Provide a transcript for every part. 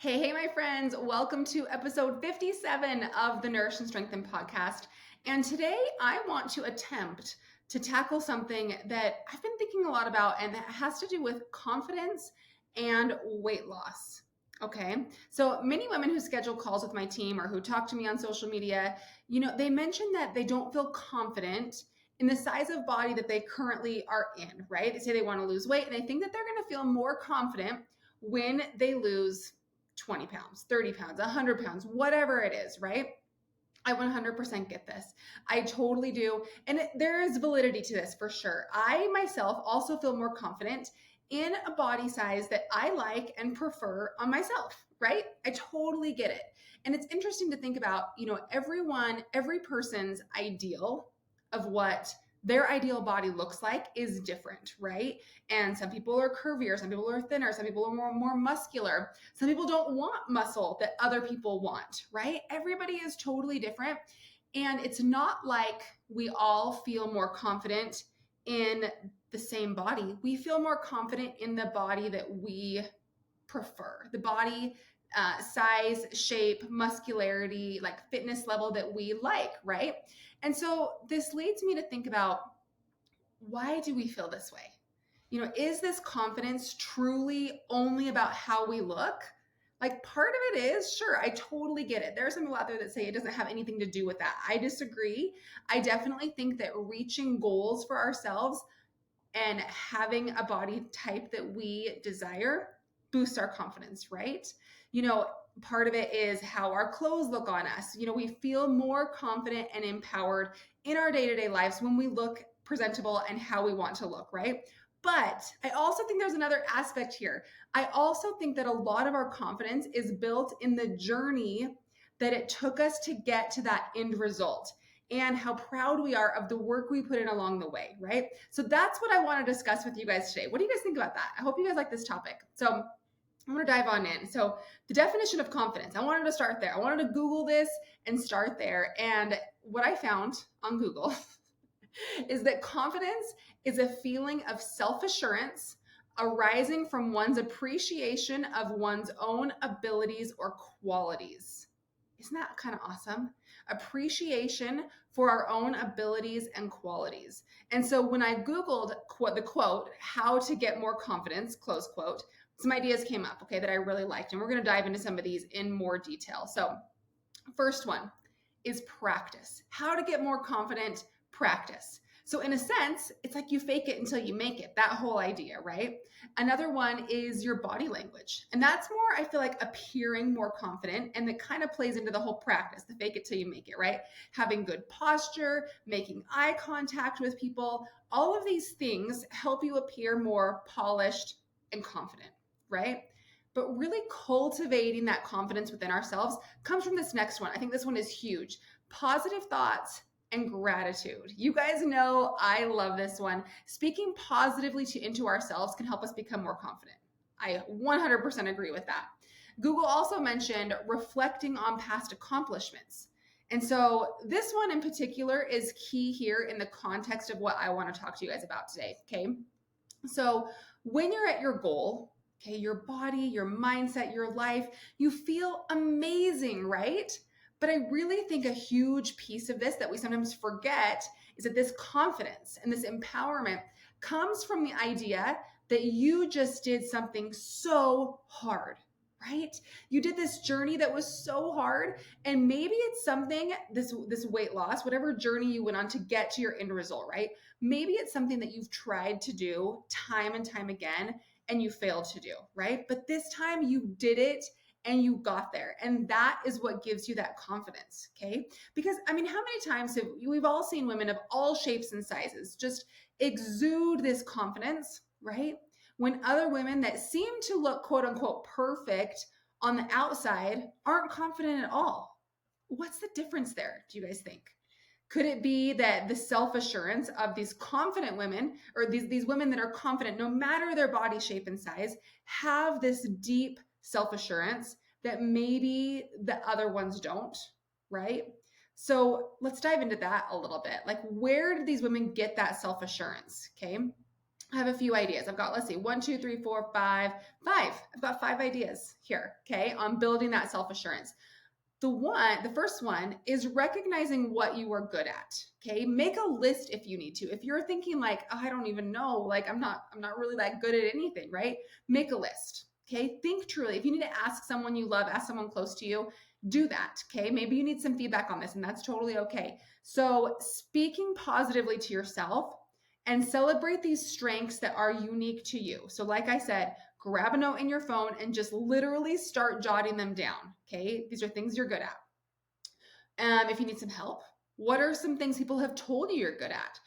Hey, my friends. Welcome to episode 57 of the Nourish and Strengthen podcast. And today I want to attempt to tackle something that I've been thinking a lot about, and that has to do with confidence and weight loss. Okay. So many women who schedule calls with my team or who talk to me on social media, they mention that they don't feel confident in the size of body that they currently are in, right? They say they want to lose weight and they think that they're going to feel more confident when they lose 20 pounds, 30 pounds, 100 pounds, whatever it is, right? I 100% get this. I totally do. And there is validity to this for sure. I myself also feel more confident in a body size that I like and prefer on myself, right? I totally get it. And it's interesting to think about, every person's ideal of what their ideal body looks like is different, right? And some people are curvier, some people are thinner, some people are more muscular. Some people don't want muscle that other people want, right? Everybody is totally different. And it's not like we all feel more confident in the same body. We feel more confident in the body that we prefer, the body size, shape, muscularity, like fitness level that we like, right? And so this leads me to think about, why do we feel this way? Is this confidence truly only about how we look? Like, part of it is, sure, I totally get it. There are some people out there that say it doesn't have anything to do with that. I disagree. I definitely think that reaching goals for ourselves and having a body type that we desire boosts our confidence, right? Part of it is how our clothes look on us. We feel more confident and empowered in our day-to-day lives when we look presentable and how we want to look, right? But I also think there's another aspect here. I also think that a lot of our confidence is built in the journey that it took us to get to that end result, and how proud we are of the work we put in along the way, right? So that's what I want to discuss with you guys today. What do you guys think about that? I hope you guys like this topic. So I'm going to dive on in. So the definition of confidence, I wanted to start there. I wanted to Google this and start there. And what I found on Google is that confidence is a feeling of self-assurance arising from one's appreciation of one's own abilities or qualities. Isn't that kind of awesome? Appreciation for our own abilities and qualities. And so when I Googled the quote, how to get more confidence, close quote, some ideas came up, okay, that I really liked. And we're going to dive into some of these in more detail. So first one is practice. How to get more confident, practice. So in a sense, it's like you fake it until you make it, that whole idea, right? Another one is your body language. And that's more, I feel like, appearing more confident, and that kind of plays into the whole practice, the fake it till you make it, right? Having good posture, making eye contact with people, all of these things help you appear more polished and confident, right? But really cultivating that confidence within ourselves comes from this next one. I think this one is huge. Positive thoughts and gratitude. You guys know I love this one. Speaking positively into ourselves can help us become more confident. I 100% agree with that. Google also mentioned reflecting on past accomplishments. And so this one in particular is key here in the context of what I want to talk to you guys about today, okay? So when you're at your goal, okay, your body, your mindset, your life, you feel amazing, right? But I really think a huge piece of this that we sometimes forget is that this confidence and this empowerment comes from the idea that you just did something so hard, right? You did this journey that was so hard, and maybe it's something, this weight loss, whatever journey you went on to get to your end result, right? Maybe it's something that you've tried to do time and time again and you failed to do, right? But this time you did it and you got there. And that is what gives you that confidence, okay? Because how many times we've all seen women of all shapes and sizes just exude this confidence, right? When other women that seem to look quote unquote perfect on the outside aren't confident at all. What's the difference there, do you guys think? Could it be that the self-assurance of these confident women, or these women that are confident no matter their body shape and size, have this deep self-assurance that maybe the other ones don't, right? So let's dive into that a little bit. Like, where did these women get that self-assurance? Okay. I have a few ideas. I've got, let's see, 1, 2, 3, 4, 5, 5. I've got 5 ideas here, okay, on building that self-assurance. The first one is recognizing what you are good at. Okay. Make a list if you need to. If you're thinking like, oh, I don't even know, like I'm not really that good at anything, right? Make a list. Okay. Think truly. If you need to ask someone you love, ask someone close to you, do that. Okay. Maybe you need some feedback on this, and that's totally okay. So speaking positively to yourself and celebrate these strengths that are unique to you. So like I said, grab a note in your phone and just literally start jotting them down. Okay. These are things you're good at. If you need some help, what are some things people have told you you're good at?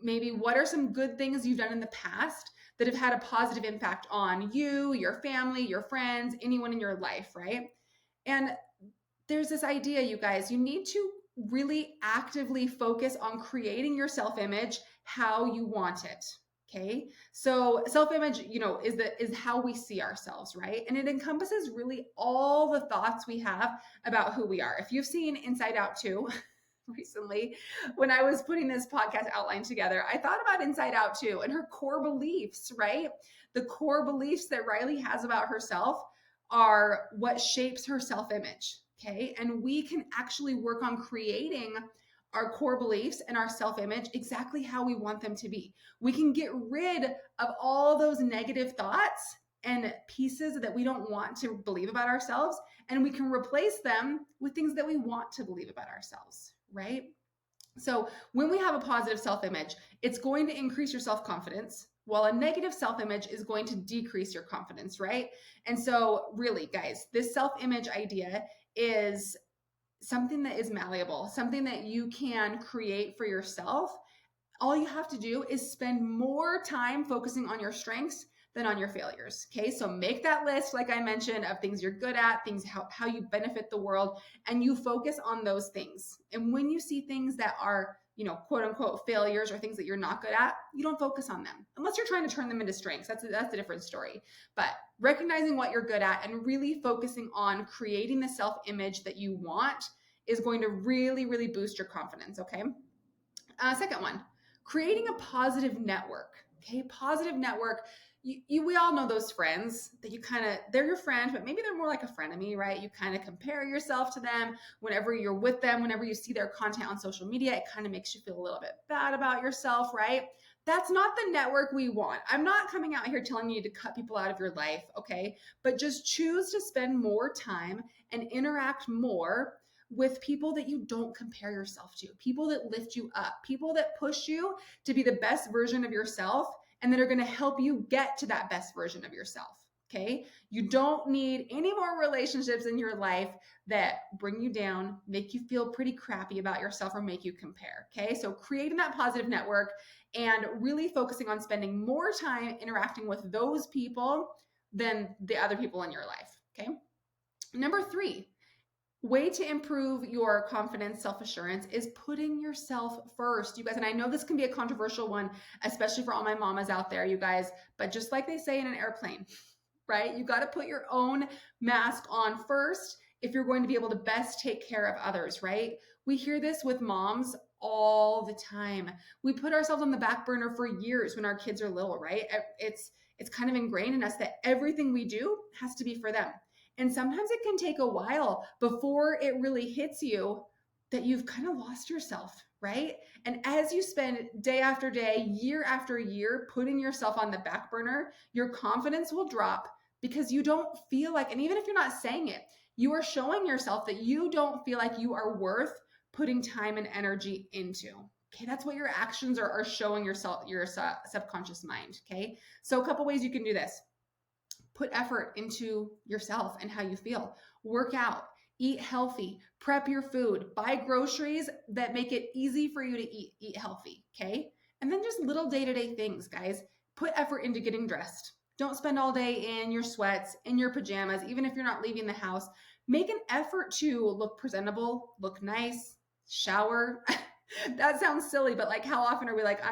Maybe what are some good things you've done in the past that have had a positive impact on you, your family, your friends, anyone in your life, right? And there's this idea, you guys, you need to really actively focus on creating your self-image how you want it. Okay. So self-image, is how we see ourselves, right? And it encompasses really all the thoughts we have about who we are. If you've seen Inside Out 2 recently, when I was putting this podcast outline together, I thought about Inside Out 2 and her core beliefs, right? The core beliefs that Riley has about herself are what shapes her self-image. Okay. And we can actually work on creating our core beliefs and our self-image exactly how we want them to be. We can get rid of all those negative thoughts and pieces that we don't want to believe about ourselves, and we can replace them with things that we want to believe about ourselves, right? So when we have a positive self-image, it's going to increase your self-confidence, while a negative self-image is going to decrease your confidence, right? And so really, guys, this self-image idea is something that is malleable, something that you can create for yourself. All you have to do is spend more time focusing on your strengths than on your failures. Okay. So make that list, like I mentioned, of things you're good at, things how you benefit the world, and you focus on those things. And when you see things that are, quote unquote failures or things that you're not good at, you don't focus on them unless you're trying to turn them into strengths. That's a different story. But recognizing what you're good at and really focusing on creating the self-image that you want is going to really, really boost your confidence. Okay. Second one, creating a positive network. Okay. Positive network. We all know those friends that they're your friend, but maybe they're more like a frenemy, right? You kind of compare yourself to them whenever you're with them, whenever you see their content on social media, it kind of makes you feel a little bit bad about yourself, right? That's not the network we want. I'm not coming out here telling you to cut people out of your life, okay? But just choose to spend more time and interact more with people that you don't compare yourself to, people that lift you up, people that push you to be the best version of yourself and that are going to help you get to that best version of yourself. Okay. You don't need any more relationships in your life that bring you down, make you feel pretty crappy about yourself, or make you compare. Okay. So creating that positive network and really focusing on spending more time interacting with those people than the other people in your life. Okay. Number 3, way to improve your confidence, self-assurance is putting yourself first, you guys. And I know this can be a controversial one, especially for all my mamas out there, you guys, but just like they say in an airplane, right? You got to put your own mask on first if you're going to be able to best take care of others, right? We hear this with moms all the time. We put ourselves on the back burner for years when our kids are little, right? It's kind of ingrained in us that everything we do has to be for them. And sometimes it can take a while before it really hits you that you've kind of lost yourself, right? And as you spend day after day, year after year, putting yourself on the back burner, your confidence will drop because you don't feel like, and even if you're not saying it, you are showing yourself that you don't feel like you are worth putting time and energy into. Okay, that's what your actions are showing yourself, your subconscious mind. Okay, so a couple ways you can do this. Put effort into yourself and how you feel. Work out, eat healthy, prep your food, buy groceries that make it easy for you to eat healthy, okay? And then just little day-to-day things, guys. Put effort into getting dressed. Don't spend all day in your sweats, in your pajamas, even if you're not leaving the house. Make an effort to look presentable, look nice, shower. That sounds silly, but like how often are we like,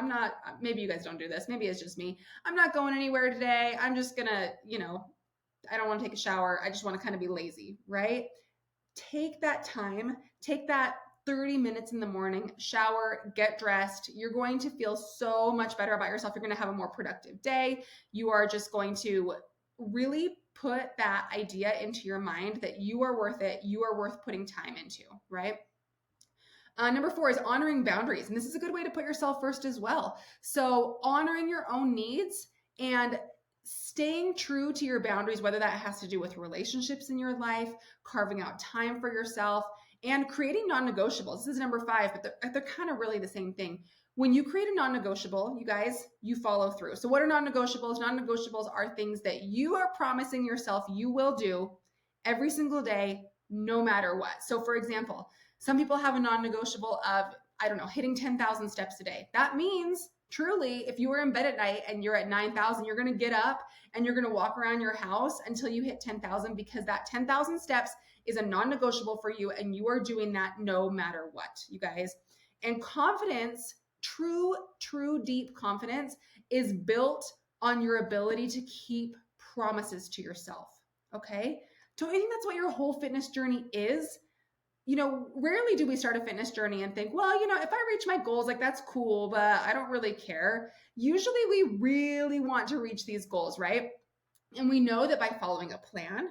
maybe you guys don't do this. Maybe it's just me. I'm not going anywhere today. I'm just gonna, I don't want to take a shower. I just want to kind of be lazy, right? Take that time, take that 30 minutes in the morning, shower, get dressed. You're going to feel so much better about yourself. You're going to have a more productive day. You are just going to really put that idea into your mind that you are worth it. You are worth putting time into, right? Number 4 is honoring boundaries. And this is a good way to put yourself first as well. So honoring your own needs and staying true to your boundaries, whether that has to do with relationships in your life, carving out time for yourself, and creating non-negotiables. This is number 5, but they're kind of really the same thing. When you create a non-negotiable, you guys, you follow through. So what are non-negotiables? Non-negotiables are things that you are promising yourself you will do every single day, no matter what. So for example, some people have a non-negotiable of, I don't know, hitting 10,000 steps a day. That means truly, if you were in bed at night and you're at 9,000, you're going to get up and you're going to walk around your house until you hit 10,000, because that 10,000 steps is a non-negotiable for you, and you are doing that no matter what, you guys. And confidence, true, deep confidence is built on your ability to keep promises to yourself. Okay. Don't you think that's what your whole fitness journey is? Rarely do we start a fitness journey and think, well, if I reach my goals, like that's cool, but I don't really care. Usually we really want to reach these goals, right? And we know that by following a plan,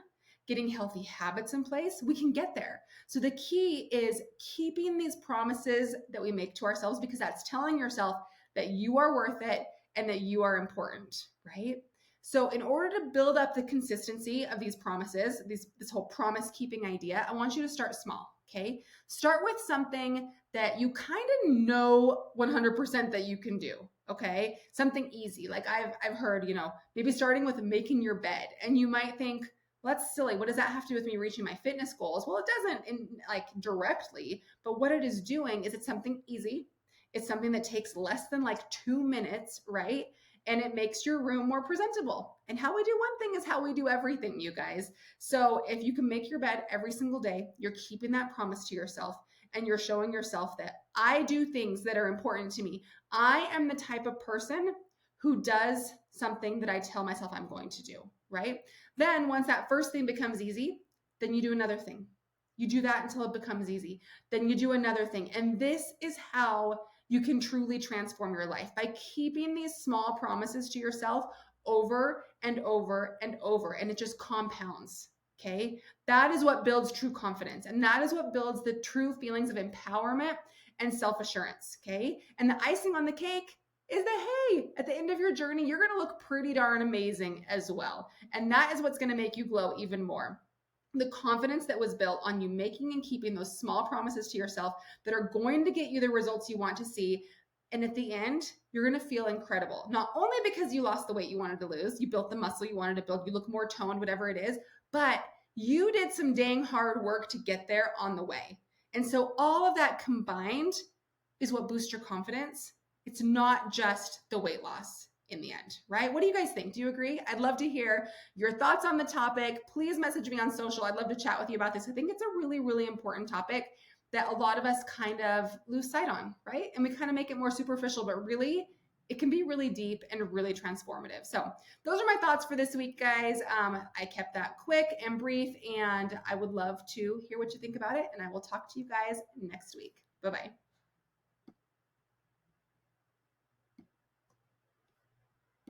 getting healthy habits in place, we can get there. So the key is keeping these promises that we make to ourselves, because that's telling yourself that you are worth it and that you are important, right? So in order to build up the consistency of these promises, this whole promise keeping idea, I want you to start small, okay? Start with something that you kind of know 100% that you can do, okay? Something easy. Like I've heard, maybe starting with making your bed, and you might think, well, that's silly. What does that have to do with me reaching my fitness goals? Well, it doesn't directly, but what it is doing is it's something easy. It's something that takes less than 2 minutes, right? And it makes your room more presentable. And how we do one thing is how we do everything, you guys. So if you can make your bed every single day, you're keeping that promise to yourself, and you're showing yourself that I do things that are important to me. I am the type of person who does something that I tell myself I'm going to do, right? Then once that first thing becomes easy, then you do another thing. You do that until it becomes easy. Then you do another thing. And this is how you can truly transform your life, by keeping these small promises to yourself over and over and over. And it just compounds. Okay. That is what builds true confidence. And that is what builds the true feelings of empowerment and self-assurance. Okay. And the icing on the cake is that, hey, at the end of your journey, you're going to look pretty darn amazing as well. And that is what's going to make you glow even more. The confidence that was built on you making and keeping those small promises to yourself that are going to get you the results you want to see. And at the end, you're going to feel incredible. Not only because you lost the weight you wanted to lose, you built the muscle you wanted to build, you look more toned, whatever it is, but you did some dang hard work to get there on the way. And so all of that combined is what boosts your confidence. It's not just the weight loss in the end, right? What do you guys think? Do you agree? I'd love to hear your thoughts on the topic. Please message me on social. I'd love to chat with you about this. I think it's a really, really important topic that a lot of us kind of lose sight on, right? And we kind of make it more superficial, but really it can be really deep and really transformative. So those are my thoughts for this week, guys. I kept that quick and brief, and I would love to hear what you think about it. And I will talk to you guys next week. Bye-bye.